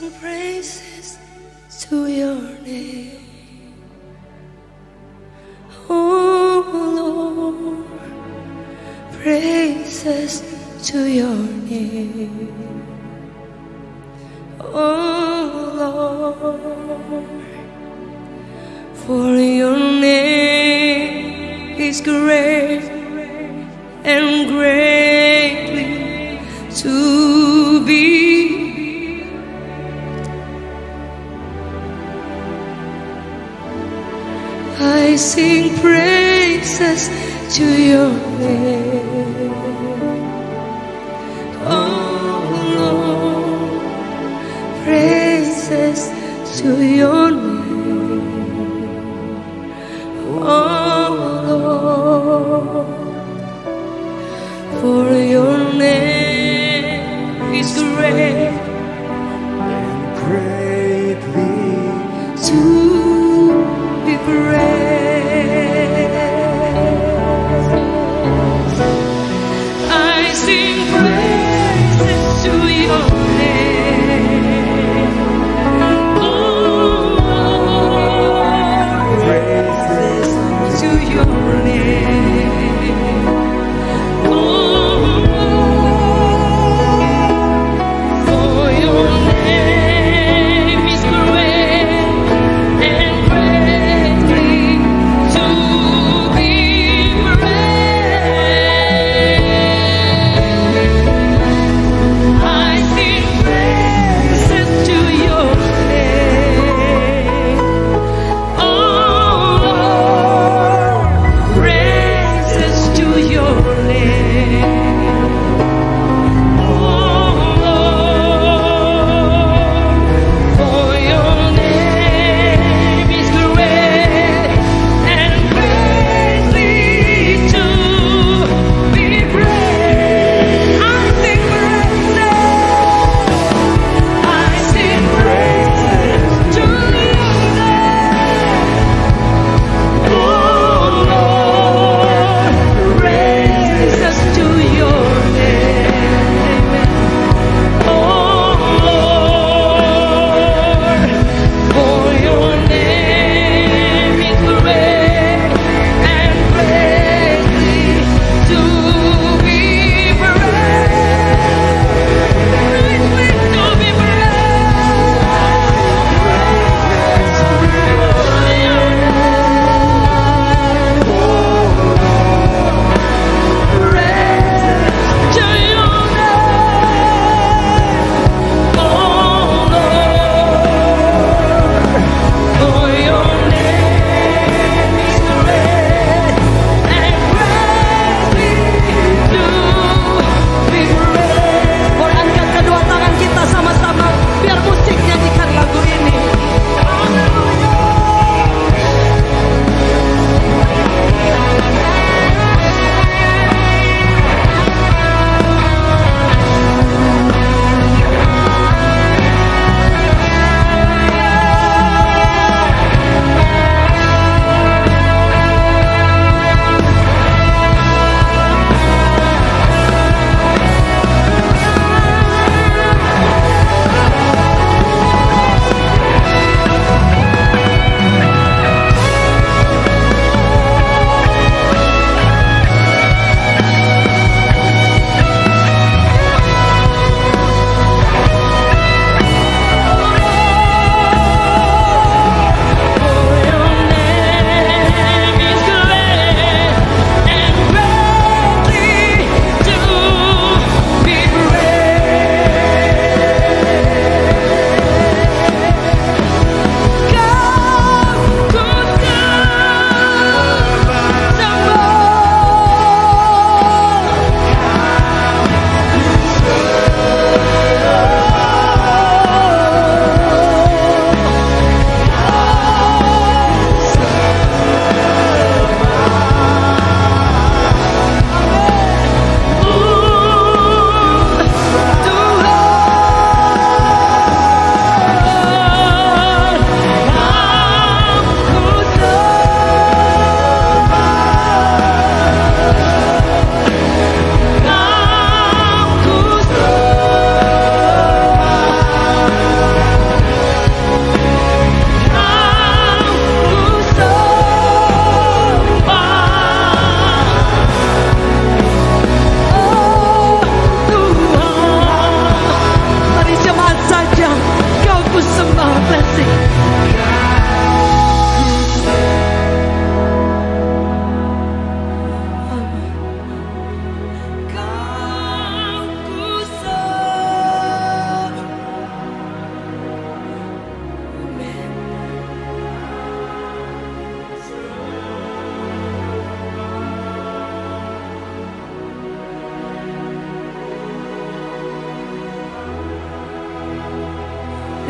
sing praises to your name, oh Lord, praises to your name, oh Lord, for your name is great and greatly to be. I sing praises to your name, oh Lord, praises to your name, oh Lord, for your name is great and greatly to be praised. I sing praises to your name, oh Lord, praises to your name, oh Lord, for your name is great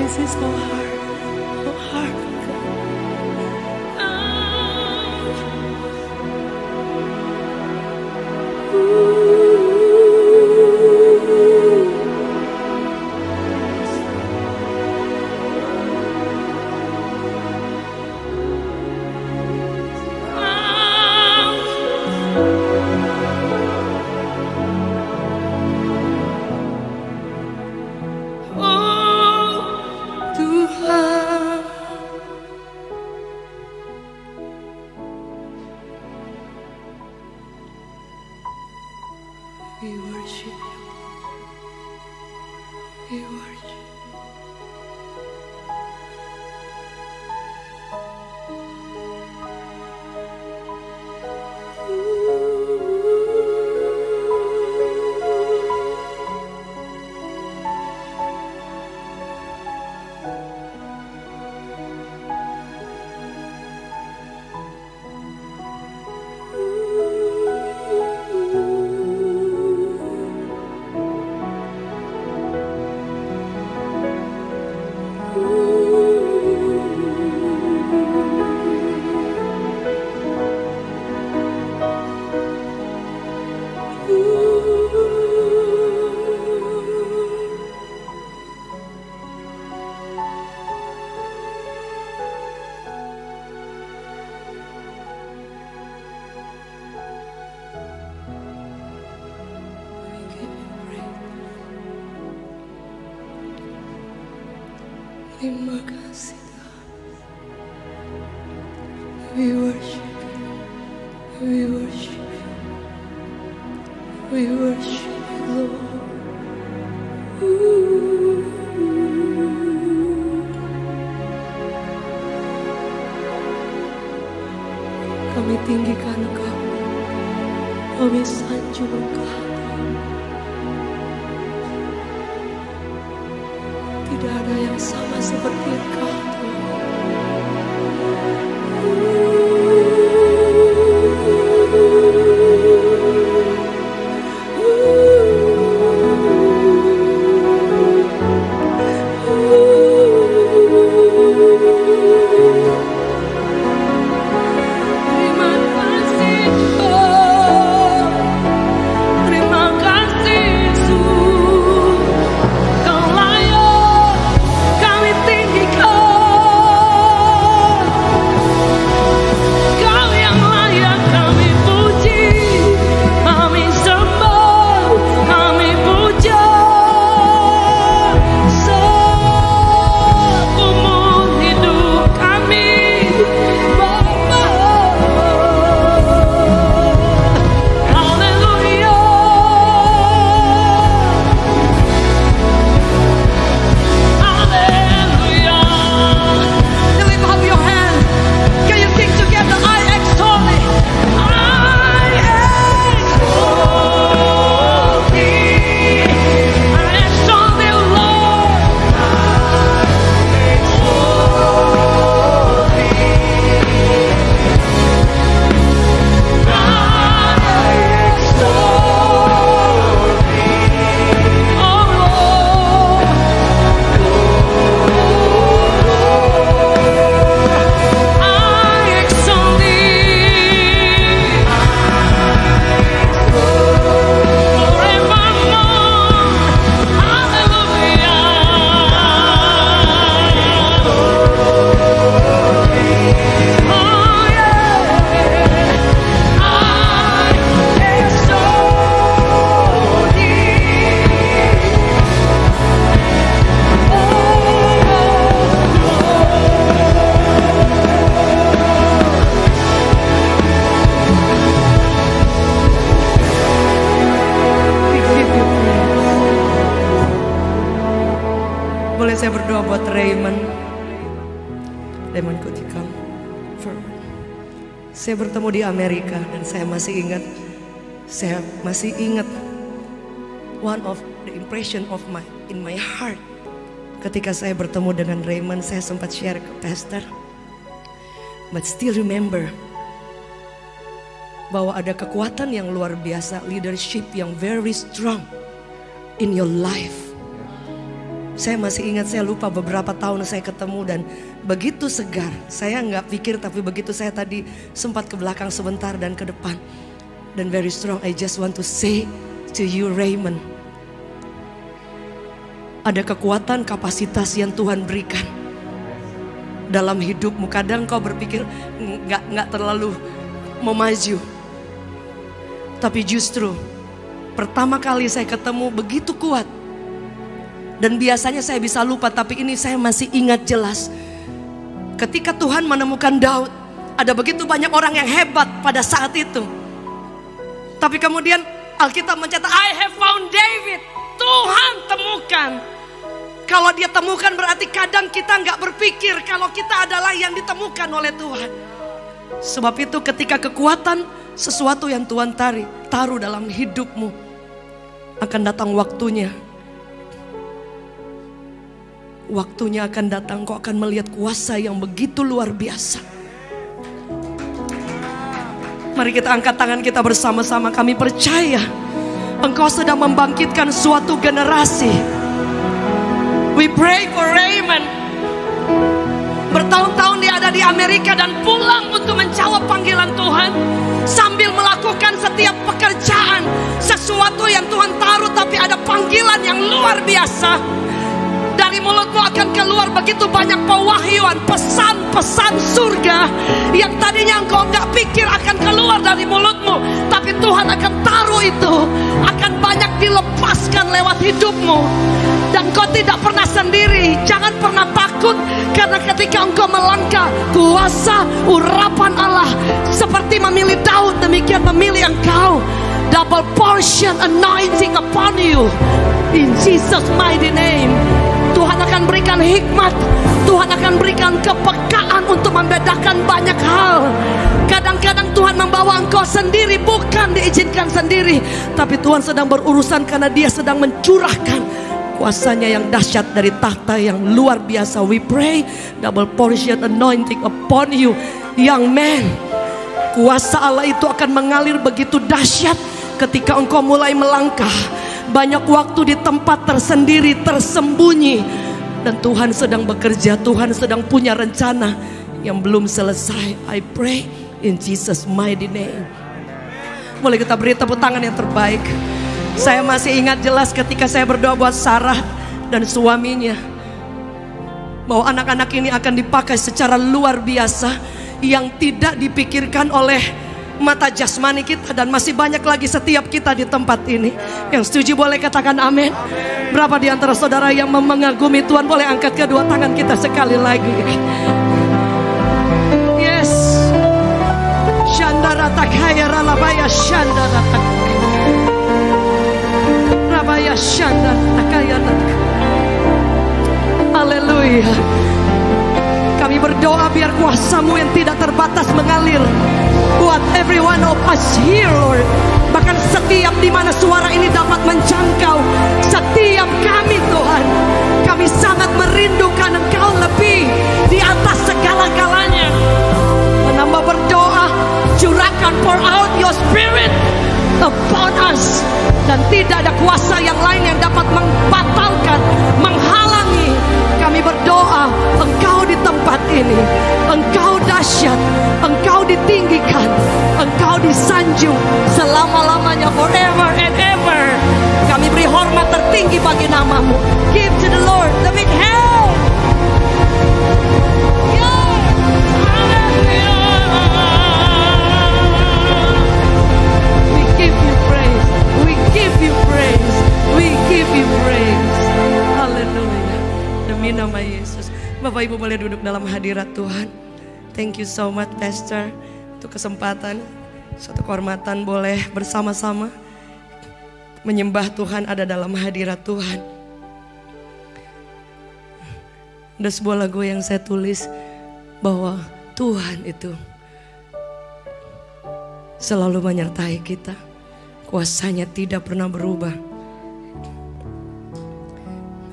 This is our heart, we worship you. We worship. Terima kasih Tuhan. We worship you. We worship you. We worship you, Lord. Kami tinggikan Engkau. Kami sanjung Engkau. Tidak ada yang sama seperti Engkau, Tuhan. Terima kasih Tuhan. Terima kasih Yesus. Kau layak kami tinggikan. Kau yang layak kami puji. Kami sembah, kami puja. Seumur hidup kami, Bapa. Haleluya. Hallelujah. Lift up your hand. Can you sing together? I extol thee. I extol thee. I extol thee, Lord. I extol thee. Oh Lord. I extol thee forevermore. Hallelujah. Oh yeah. I extol We give you praise. Boleh saya berdoa buat Raymond? Raymond, could you come forward? Saya bertemu di Amerika dan saya masih ingat one of the impression of in my heart. Ketika saya bertemu dengan Raymond, saya sempat share ke pastor. But still remember bahwa ada kekuatan yang luar biasa, leadership yang very strong in your life. Saya masih ingat, saya lupa beberapa tahun saya ketemu dan begitu segar. Saya nggak pikir, tapi begitu saya tadi sempat ke belakang sebentar dan ke depan. Dan very strong, I just want to say to you Raymond, ada kekuatan kapasitas yang Tuhan berikan dalam hidupmu. Kadang kau berpikir nggak terlalu mau maju, tapi justru pertama kali saya ketemu begitu kuat. Dan biasanya saya bisa lupa, tapi ini saya masih ingat jelas. Ketika Tuhan menemukan Daud, ada begitu banyak orang yang hebat pada saat itu. Tapi kemudian Alkitab mencatat, I have found David. Tuhan temukan. Kalau dia temukan berarti kadang kita nggak berpikir kalau kita adalah yang ditemukan oleh Tuhan. Sebab itu ketika kekuatan sesuatu yang Tuhan taruh dalam hidupmu, akan datang waktunya. Waktunya akan datang, kau akan melihat kuasa yang begitu luar biasa. Mari kita angkat tangan kita bersama-sama. Kami percaya Engkau sedang membangkitkan suatu generasi. We pray for Raymond. Bertahun-tahun dia ada di Amerika dan pulang untuk menjawab panggilan Tuhan, sambil melakukan setiap pekerjaan, sesuatu yang Tuhan taruh, tapi ada panggilan yang luar biasa. Dari mulutmu akan keluar begitu banyak pewahyuan, pesan-pesan surga yang tadinya engkau nggak pikir akan keluar dari mulutmu, tapi Tuhan akan taruh itu, akan banyak dilepaskan lewat hidupmu. Dan kau tidak pernah sendiri. Jangan pernah takut, karena ketika engkau melangkah, kuasa urapan Allah seperti memilih Daud, demikian memilih engkau. Double portion anointing upon you in Jesus mighty name. Tuhan akan berikan hikmat, Tuhan akan berikan kepekaan untuk membedakan banyak hal. Kadang-kadang Tuhan membawa engkau sendiri, bukan diizinkan sendiri, tapi Tuhan sedang berurusan karena Dia sedang mencurahkan kuasanya yang dahsyat dari tahta yang luar biasa. We pray double portion anointing upon you, young man. Kuasa Allah itu akan mengalir begitu dahsyat ketika engkau mulai melangkah. Banyak waktu di tempat tersendiri, tersembunyi, dan Tuhan sedang bekerja. Tuhan sedang punya rencana yang belum selesai. I pray in Jesus mighty name. Boleh kita beri tepuk tangan yang terbaik. Saya masih ingat jelas ketika saya berdoa buat Sarah dan suaminya, bahwa anak-anak ini akan dipakai secara luar biasa, yang tidak dipikirkan oleh mata jasmani kita. Dan masih banyak lagi setiap kita di tempat ini. Yang setuju boleh katakan amin. Berapa di antara saudara yang mengagumi Tuhan? Boleh angkat kedua tangan kita sekali lagi. Yes. Shandara takaya ralabaya shandara rabaya shandara takaya. Haleluya. Kami berdoa biar kuasa-Mu yang tidak terbatas mengalir buat every one of us here, Lord. Bahkan setiap di mana suara ini dapat menjangkau, setiap kami Tuhan, kami sangat merindukan Engkau lebih di atas segala-galanya. Menambah berdoa, curahkan, pour out your spirit upon us. Dan tidak ada kuasa yang lain yang dapat membatalkan, menghalangi. Kami berdoa, Engkau di tempat ini, Engkau dahsyat, Engkau ditinggikan, Engkau disanjung selama-lamanya, forever and ever. Kami beri hormat tertinggi bagi nama-Mu. Give to the Lord the big hand. We give you praise. We give you praise. We give you praise. Haleluya. Demi nama Yesus. Bapak Ibu boleh duduk dalam hadirat Tuhan. Thank you so much Pastor untuk kesempatan, suatu kehormatan boleh bersama-sama menyembah Tuhan, ada dalam hadirat Tuhan. Ada sebuah lagu yang saya tulis bahwa Tuhan itu selalu menyertai kita. Kuasanya tidak pernah berubah.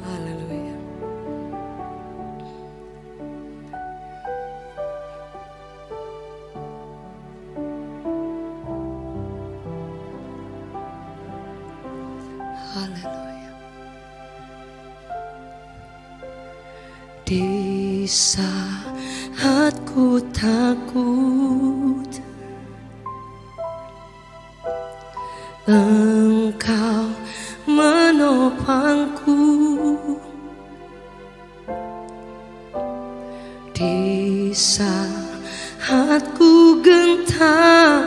Haleluya. Haleluya. saat ku takut, Engkau menopangku. Di saat ku gentar,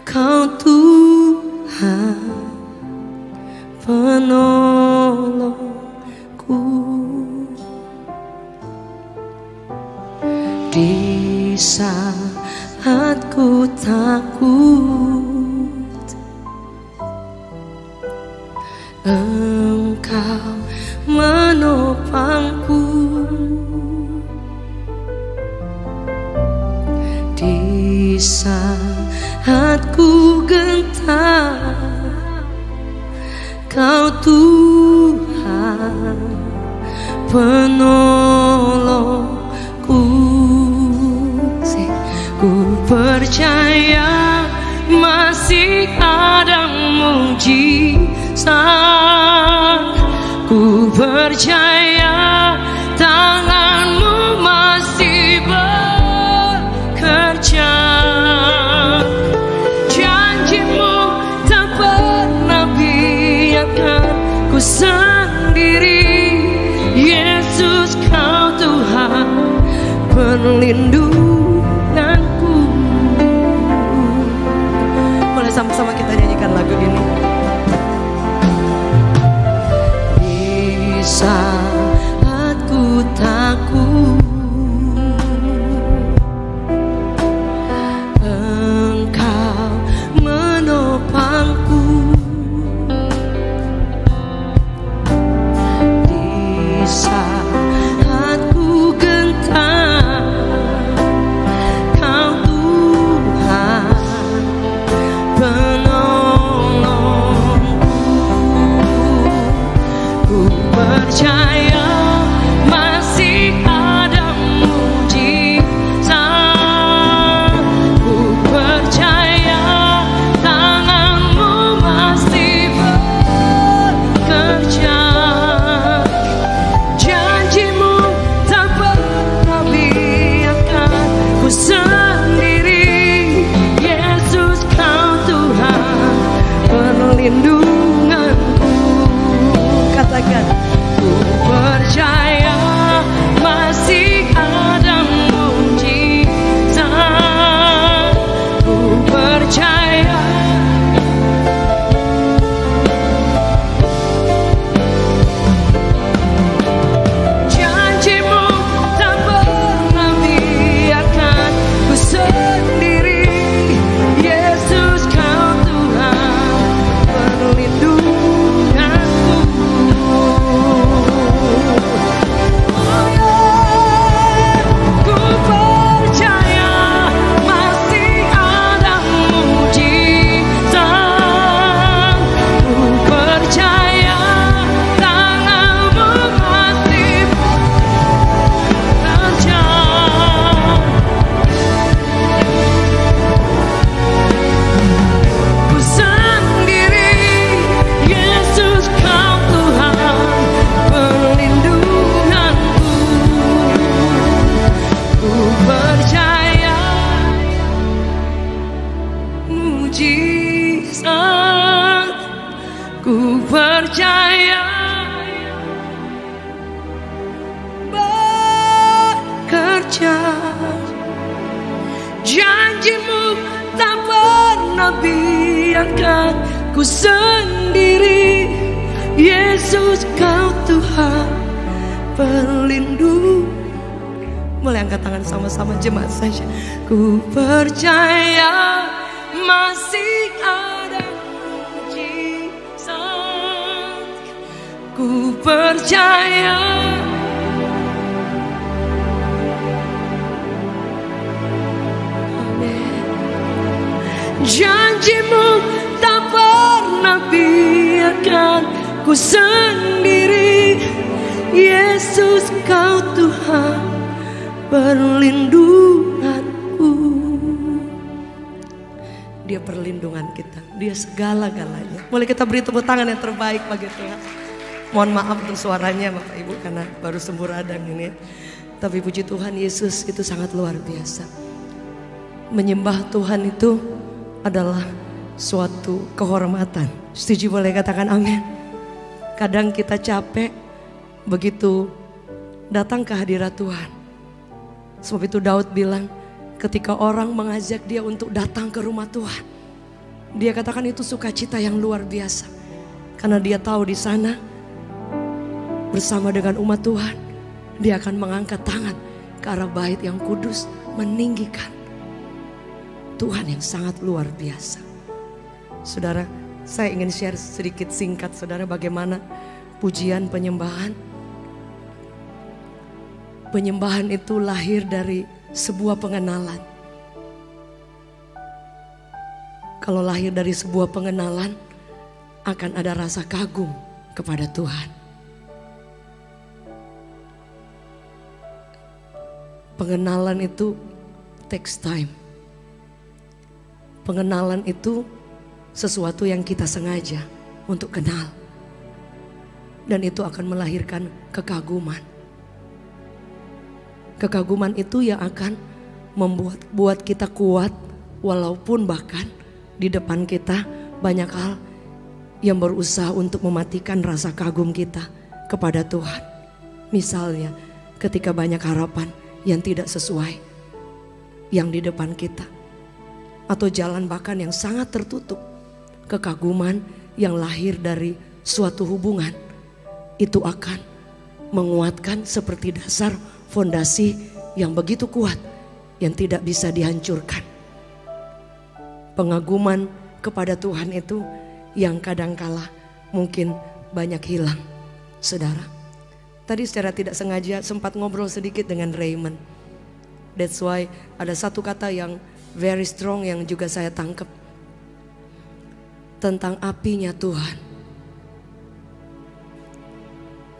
Kau Tuhan penolongku. Di saat ku takut, Engkau menopangku. Di saat ku gentar, Kau Tuhan penolongku. Ku percaya masih ada mujizat. Ku percaya tangan-Mu masih bekerja. Janji-Mu tak pernah biarkan ku sendiri. Yesus, Kau Tuhan perlindunganku. Boleh sama-sama kita nyanyikan lagu ini. Di saat ku takut, Engkau menopangku. Di saat ku gentar, Kau Tuhan penolongku. Ku percaya masih ada mujizat. Ku percaya tangan-Mu masih bekerja. Janji-Mu tak pernah biarkan ku sendiri. Yesus, Kau Tuhan perlindunganku. Katakan, ku percaya masih ada mujizat. Ku percaya janji-Mu tak pernah biarkan ku sendiri. Yesus, Kau Tuhan perlindunganku. Oh yeah. Ku percaya masih ada mujizat. Ku percaya tangan-Mu masih bekerja. Ku sendiri, Yesus, Kau Tuhan perlindunganku. Ku percaya mujizat. Ku percaya bekerja. Janji-Mu tak pernah biarkan ku sendiri. Yesus, Kau Tuhan pelindung. Boleh angkat tangan sama-sama jemaat saja. Ku percaya masih ada mujizat. Ku percaya janji-Mu tak pernah biarkan ku sendiri. Yesus, Kau Tuhan perlindunganku. Dia perlindungan kita, Dia segala-galanya. Boleh kita beri tepuk tangan yang terbaik bagi Tuhan. Mohon maaf untuk suaranya Bapak Ibu karena baru sembuh radang ini. Tapi puji Tuhan, Yesus itu sangat luar biasa. Menyembah Tuhan itu adalah suatu kehormatan. Setuju, boleh katakan amin. Kadang kita capek begitu datang ke hadirat Tuhan. Sebab itu Daud bilang, ketika orang mengajak dia untuk datang ke rumah Tuhan, dia katakan itu sukacita yang luar biasa. Karena dia tahu di sana bersama dengan umat Tuhan, dia akan mengangkat tangan ke arah bait yang kudus, meninggikan Tuhan yang sangat luar biasa. Saudara, saya ingin share sedikit singkat saudara bagaimana pujian penyembahan. Penyembahan itu lahir dari sebuah pengenalan. Kalau lahir dari sebuah pengenalan, akan ada rasa kagum kepada Tuhan. Pengenalan itu takes time. Pengenalan itu sesuatu yang kita sengaja untuk kenal. Dan itu akan melahirkan kekaguman. Kekaguman itu yang akan membuat kita kuat, walaupun bahkan di depan kita banyak hal yang berusaha untuk mematikan rasa kagum kita kepada Tuhan. Misalnya ketika banyak harapan yang tidak sesuai yang di depan kita, atau jalan bahkan yang sangat tertutup, kekaguman yang lahir dari suatu hubungan itu akan menguatkan seperti dasar fondasi yang begitu kuat yang tidak bisa dihancurkan. Pengaguman kepada Tuhan itu yang kadangkala mungkin banyak hilang. Saudara, tadi secara tidak sengaja sempat ngobrol sedikit dengan Raymond. That's why ada satu kata yang very strong yang juga saya tangkap tentang apinya Tuhan.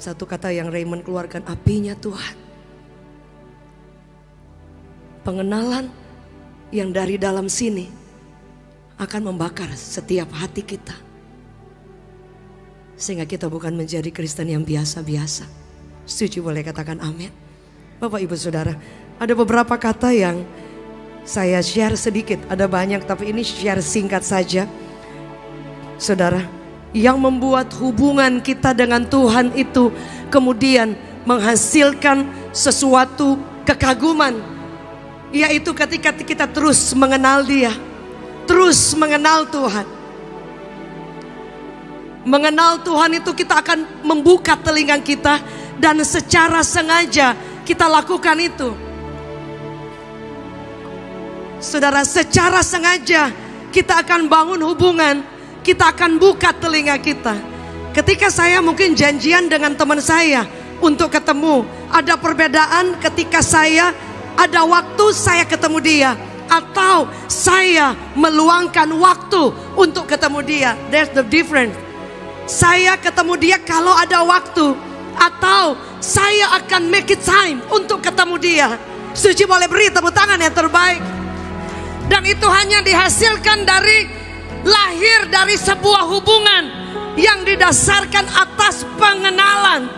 Satu kata yang Raymond keluarkan, apinya Tuhan. Pengenalan yang dari dalam sini akan membakar setiap hati kita, sehingga kita bukan menjadi Kristen yang biasa-biasa. Setuju, boleh katakan amin. Bapak Ibu Saudara, ada beberapa kata yang saya share sedikit. Ada banyak tapi ini share singkat saja. Saudara, yang membuat hubungan kita dengan Tuhan itu kemudian menghasilkan sesuatu kekaguman, yaitu ketika kita terus mengenal Dia, terus mengenal Tuhan. Mengenal Tuhan itu kita akan membuka telinga kita dan secara sengaja kita lakukan itu. Saudara, secara sengaja kita akan bangun hubungan, kita akan buka telinga kita. Ketika saya mungkin janjian dengan teman saya untuk ketemu, ada perbedaan ketika saya ada waktu saya ketemu dia, atau saya meluangkan waktu untuk ketemu dia. There's the difference. Saya ketemu dia kalau ada waktu, atau saya akan make it time untuk ketemu dia. Suci boleh beri tepuk tangan yang terbaik. Dan itu hanya dihasilkan dari lahir dari sebuah hubungan yang didasarkan atas pengenalan.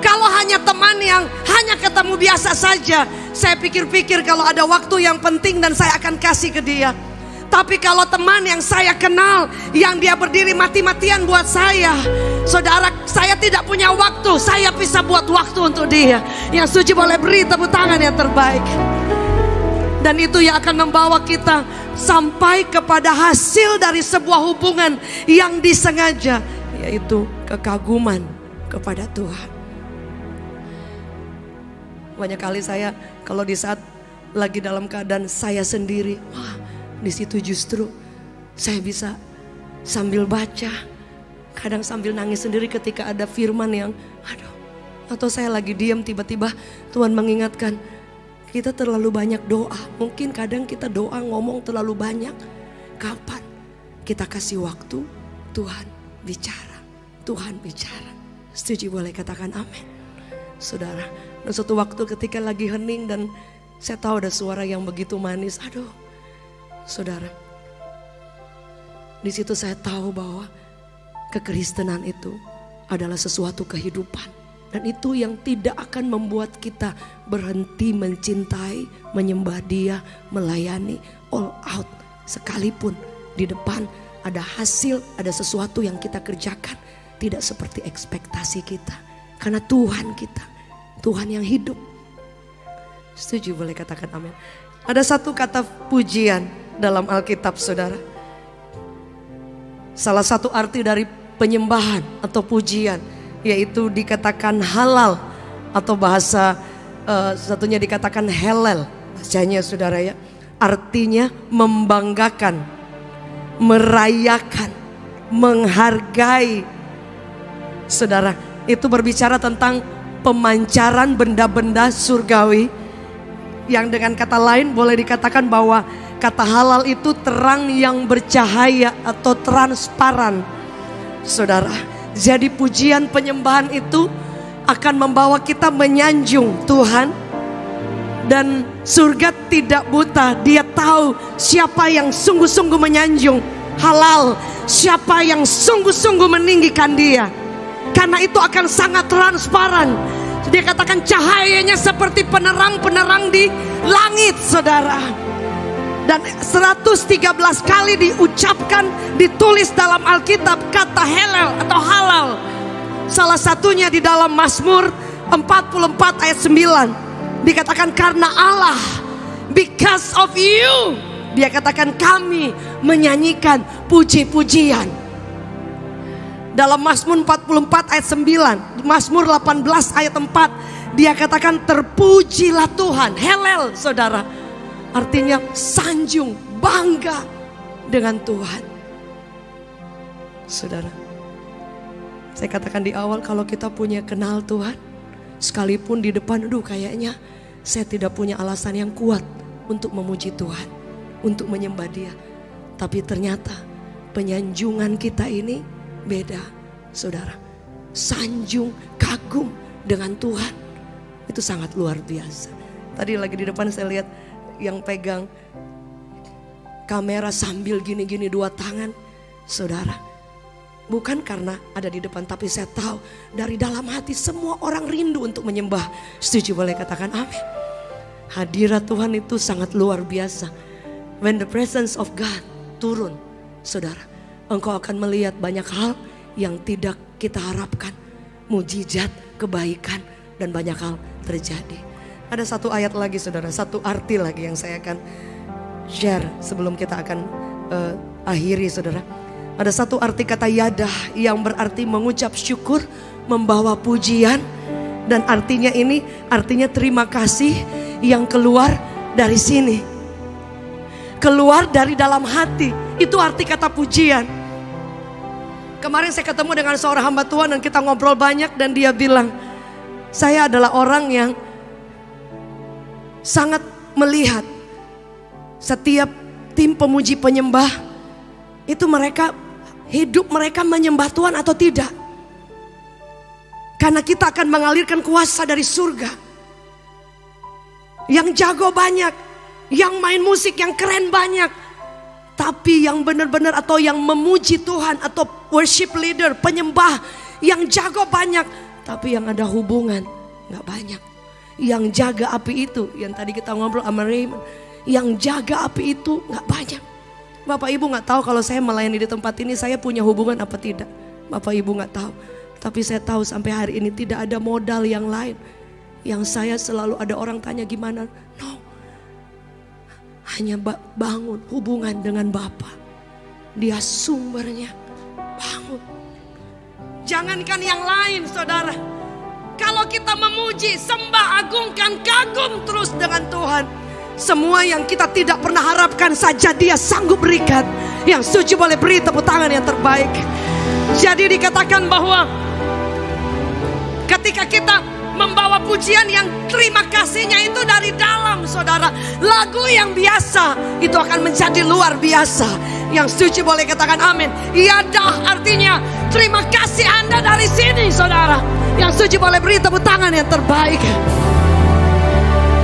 Kalau hanya teman yang hanya ketemu biasa saja, saya pikir-pikir kalau ada waktu yang penting dan saya akan kasih ke dia. Tapi kalau teman yang saya kenal, yang dia berdiri mati-matian buat saya, saudara, saya tidak punya waktu, saya bisa buat waktu untuk dia. Yang suci boleh beri tepuk tangan yang terbaik. Dan itu yang akan membawa kita sampai kepada hasil dari sebuah hubungan yang disengaja, yaitu kekaguman kepada Tuhan. Banyak kali saya kalau di saat lagi dalam keadaan saya sendiri, wah, di situ justru saya bisa sambil baca, kadang sambil nangis sendiri ketika ada firman yang aduh, atau saya lagi diam tiba-tiba Tuhan mengingatkan, kita terlalu banyak doa. Mungkin kadang kita doa ngomong terlalu banyak. Kapan kita kasih waktu Tuhan bicara, Tuhan bicara. Setuju, boleh katakan amin. Saudara, dan suatu waktu ketika lagi hening dan saya tahu ada suara yang begitu manis. Aduh, saudara, di situ saya tahu bahwa kekristenan itu adalah sesuatu kehidupan. Dan itu yang tidak akan membuat kita berhenti mencintai, menyembah Dia, melayani all out. Sekalipun di depan ada hasil, ada sesuatu yang kita kerjakan tidak seperti ekspektasi kita. Karena Tuhan kita, Tuhan yang hidup. Setuju, boleh katakan amin. Ada satu kata pujian dalam Alkitab, saudara. Salah satu arti dari penyembahan atau pujian yaitu dikatakan halal, atau bahasa satunya dikatakan helel, bacanya saudara ya. Artinya membanggakan, merayakan, menghargai. Saudara, itu berbicara tentang pemancaran benda-benda surgawi, yang dengan kata lain boleh dikatakan bahwa kata halal itu terang yang bercahaya atau transparan. Saudara, jadi pujian penyembahan itu akan membawa kita menyanjung Tuhan. Dan surga tidak buta, Dia tahu siapa yang sungguh-sungguh menyanjung halal, siapa yang sungguh-sungguh meninggikan Dia. Karena itu akan sangat transparan. Dia katakan cahayanya seperti penerang-penerang di langit, saudara. Dan 113 kali diucapkan, ditulis dalam Alkitab kata halal atau halal. Salah satunya di dalam Mazmur 44 ayat 9. Dikatakan karena Allah, because of you. Dia katakan kami menyanyikan puji-pujian. Dalam Mazmur 44 ayat 9, Mazmur 18 ayat 4, dia katakan terpujilah Tuhan. Halal, saudara. Artinya sanjung, bangga dengan Tuhan. Saudara, saya katakan di awal, kalau kita punya kenal Tuhan, sekalipun di depan, aduh kayaknya saya tidak punya alasan yang kuat untuk memuji Tuhan, untuk menyembah Dia. Tapi ternyata penyanjungan kita ini beda, saudara. Sanjung, kagum dengan Tuhan, itu sangat luar biasa. Tadi lagi di depan saya lihat yang pegang kamera sambil gini-gini dua tangan, saudara. Bukan karena ada di depan, tapi saya tahu dari dalam hati semua orang rindu untuk menyembah. Setuju, boleh katakan amin. Hadirat Tuhan itu sangat luar biasa. When the presence of God turun, saudara, engkau akan melihat banyak hal yang tidak kita harapkan. Mujizat, kebaikan, dan banyak hal terjadi. Ada satu ayat lagi, saudara, satu arti lagi yang saya akan share sebelum kita akan akhiri, saudara. Ada satu arti kata yadah yang berarti mengucap syukur, membawa pujian. Dan artinya ini, artinya terima kasih yang keluar dari sini, keluar dari dalam hati. Itu arti kata pujian. Kemarin saya ketemu dengan seorang hamba Tuhan dan kita ngobrol banyak, dan dia bilang, saya adalah orang yang sangat melihat setiap tim pemuji penyembah itu mereka hidup, mereka menyembah Tuhan atau tidak. Karena kita akan mengalirkan kuasa dari surga. Yang jago banyak, yang main musik yang keren banyak, tapi yang benar-benar atau yang memuji Tuhan atau worship leader, penyembah yang jago banyak, tapi yang ada hubungan gak banyak. Yang jaga api itu, yang tadi kita ngobrol sama Raymond, yang jaga api itu gak banyak. Bapak Ibu gak tahu kalau saya melayani di tempat ini saya punya hubungan apa tidak. Bapak Ibu gak tahu. Tapi saya tahu sampai hari ini tidak ada modal yang lain. Yang saya selalu ada orang tanya gimana. No, hanya bangun hubungan dengan Bapa. Dia sumbernya. Bangun. Jangankan yang lain, saudara. Kalau kita memuji, sembah, agungkan, kagum terus dengan Tuhan, semua yang kita tidak pernah harapkan saja Dia sanggup berikan. Yang setuju boleh beri tepuk tangan yang terbaik. Jadi dikatakan bahwa ketika kita membawa pujian yang terima kasihnya itu dari dalam, saudara, lagu yang biasa itu akan menjadi luar biasa. Yang setuju boleh katakan amin. Yadah artinya terima kasih Anda dari sini, saudara. Yang setuju boleh beri tepuk tangan yang terbaik.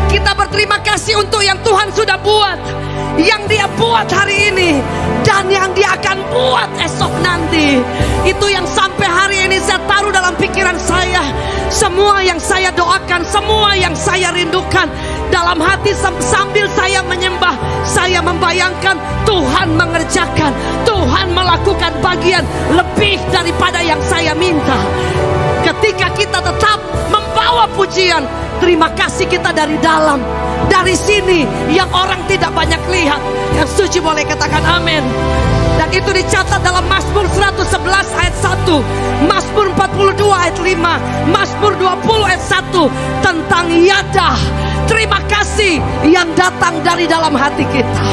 Kita berterima kasih untuk yang Tuhan sudah buat. yang Dia buat hari ini dan yang Dia akan buat esok nanti. Itu yang sampai hari ini saya taruh dalam pikiran saya. Semua yang saya doakan, semua yang saya rindukan dalam hati sambil saya menyembah, saya membayangkan Tuhan mengerjakan, Tuhan melakukan bagian lebih daripada yang saya minta. Ketika kita tetap membawa pujian, terima kasih kita dari dalam, dari sini yang orang tidak banyak lihat. Yang setuju boleh katakan amin. Dan itu dicatat dalam Mazmur 111 ayat 1, Mazmur 42 ayat 5, Mazmur 20 ayat 1 tentang yadah, terima kasih yang datang dari dalam hati kita.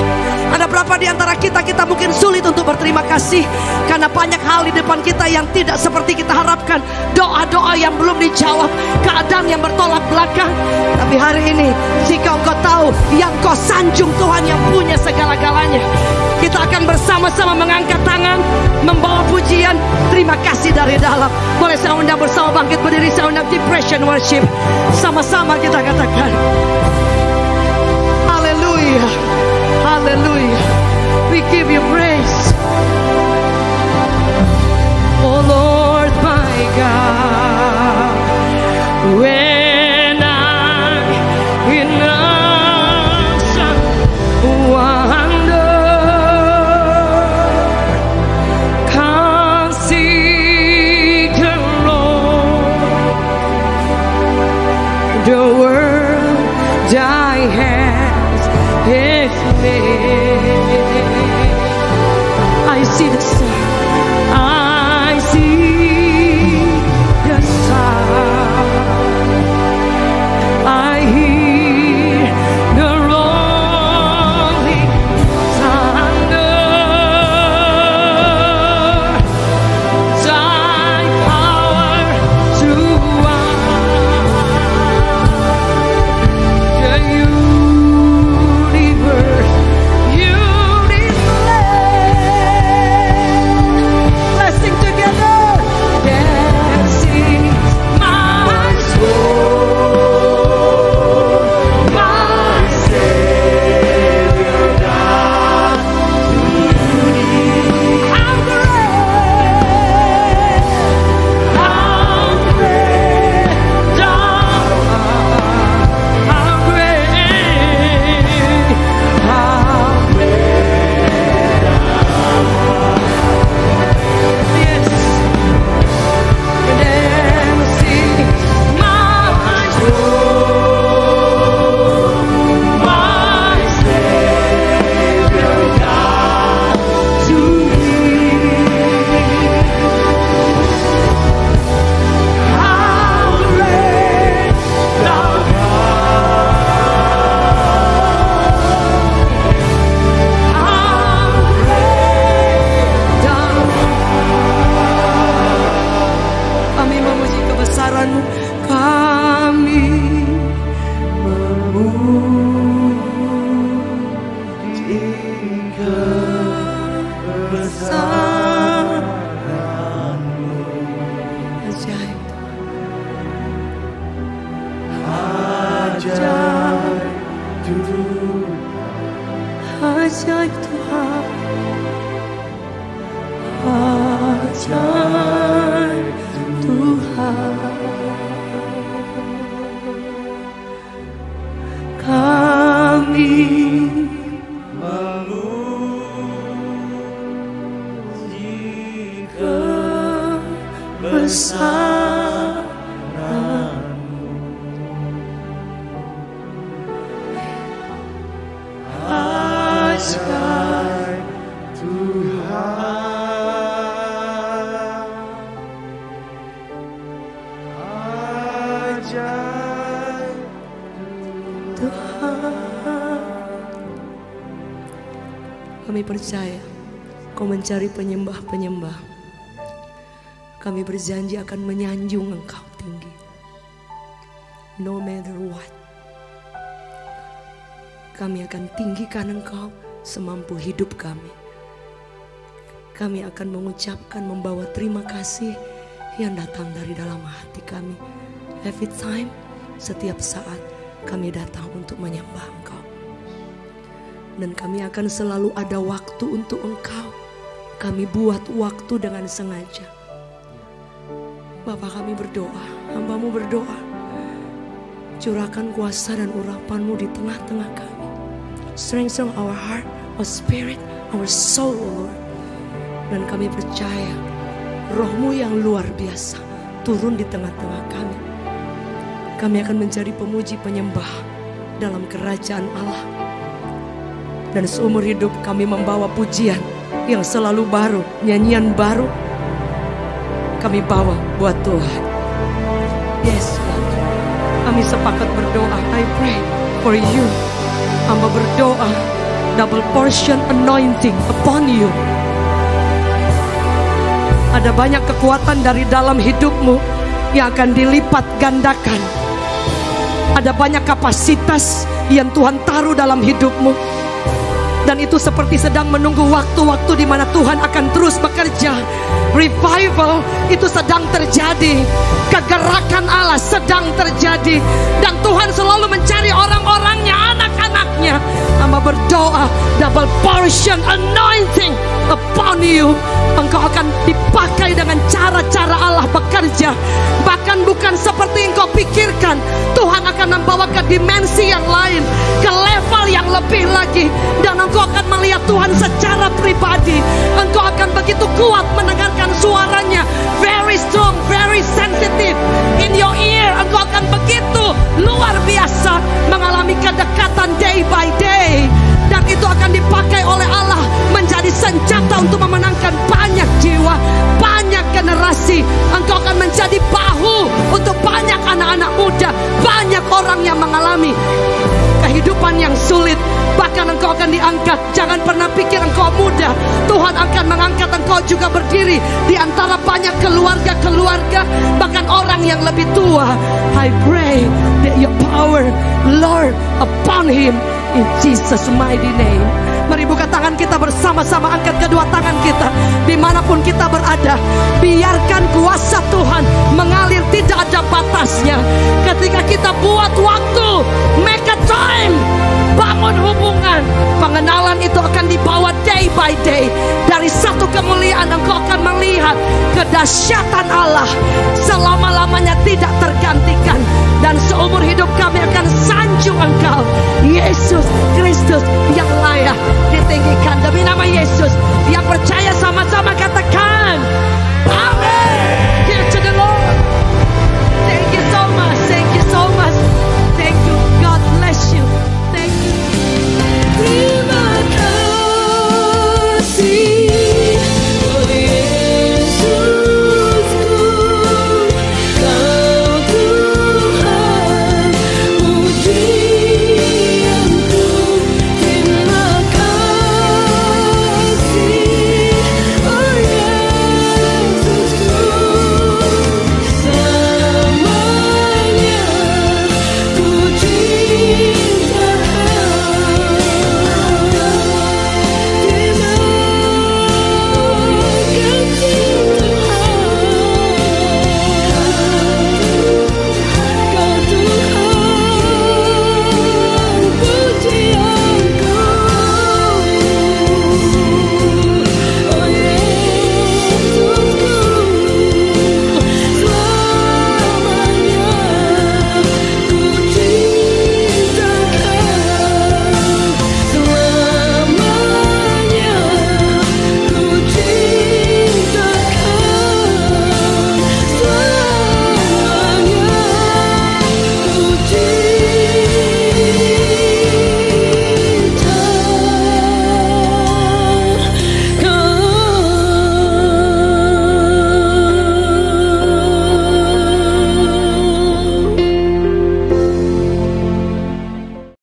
Ada berapa di antara kita mungkin sulit untuk berterima kasih karena banyak hal di depan kita yang tidak seperti kita harapkan, doa-doa yang belum dijawab, keadaan yang bertolak belakang. Tapi hari ini jika engkau tahu yang kau sanjung Tuhan yang punya segala-galanya, kita akan bersama-sama mengangkat tangan, membawa pujian, terima kasih dari dalam. Boleh saya undang bersama bangkit berdiri, saya undang depression worship. Sama-sama kita katakan haleluya, haleluya. We give you praise, oh Lord my God. When I'm in awesome wonder, consider Lord the world Thy hands have made. I see the sun, I see the sun, I hear the rolling thunder. Thy power throughout the universe, you display. Let's sing together. That sings my soul, my Savior God. How great thou art, how great, yes. Then sings my soul, my Savior God to thee. How great thou Kami memuji kebesaran-Mu, kami memuji kebesaran-Mu. Ajaib, ajaib Tuhan, ajaib Tuhan. Kami memuji kebesaran-Mu. Ajaib Tuhan, ajaib Tuhan. Kami percaya Kau mencari penyembah-penyembah. Kami berjanji akan menyanjung Engkau tinggi, no matter what. Kami akan tinggikan Engkau semampu hidup kami. Kami akan mengucapkan, membawa terima kasih yang datang dari dalam hati kami. Every time, setiap saat kami datang untuk menyembah Engkau. Dan kami akan selalu ada waktu untuk Engkau. Kami buat waktu dengan sengaja. Bapa, kami berdoa, hamba-Mu berdoa, curahkan kuasa dan urapan-Mu di tengah-tengah kami. Strengthen our heart, our spirit, our soul, Lord. Dan kami percaya Roh-Mu yang luar biasa turun di tengah-tengah kami. Kami akan menjadi pemuji penyembah dalam kerajaan Allah. Dan seumur hidup kami membawa pujian yang selalu baru, nyanyian baru kami bawa buat Tuhan. Yes, Lord. Kami sepakat berdoa. I pray for you. Hamba berdoa, double portion anointing upon you. Ada banyak kekuatan dari dalam hidupmu yang akan dilipat gandakan. Ada banyak kapasitas yang Tuhan taruh dalam hidupmu. Dan itu seperti sedang menunggu waktu-waktu di mana Tuhan akan terus bekerja. Revival itu sedang terjadi. Kegerakan Allah sedang terjadi. Dan Tuhan selalu mencari orang-orangnya, anak-anaknya. Hamba berdoa, double portion anointing upon you. Engkau akan dipakai dengan cara-cara Allah bekerja. Bahkan bukan seperti engkau pikirkan. Tuhan akan membawa ke dimensi yang lain, ke level yang lebih lagi. Dan engkau akan melihat Tuhan secara pribadi. Engkau akan begitu kuat mendengarkan suaranya. Very strong, very sensitive. In your ear, engkau akan begitu luar biasa mengalami kedekatan day by day. Dan itu akan dipakai oleh Allah menjadi senjata untuk memenangkan banyak jiwa, banyak generasi. Engkau akan menjadi bahu untuk banyak anak-anak muda, banyak orang yang mengalami kehidupan yang sulit. Bahkan engkau akan diangkat. Jangan pernah pikir engkau muda. Tuhan akan mengangkat engkau juga berdiri di antara banyak keluarga-keluarga, bahkan orang yang lebih tua. I pray that your power, Lord, upon him in Jesus' mighty name. Mari buka tangan kita bersama-sama, angkat kedua tangan kita dimanapun kita berada. Biarkan kuasa Tuhan mengalir, tidak ada batasnya. Ketika kita buat waktu, make a time, bangun hubungan, pengenalan itu akan dibawa day by day. Dari satu kemuliaan engkau akan melihat kedahsyatan Allah selama-lamanya tidak tergantikan. Dan seumur hidup kami akan sanjung engkau, Yesus Kristus.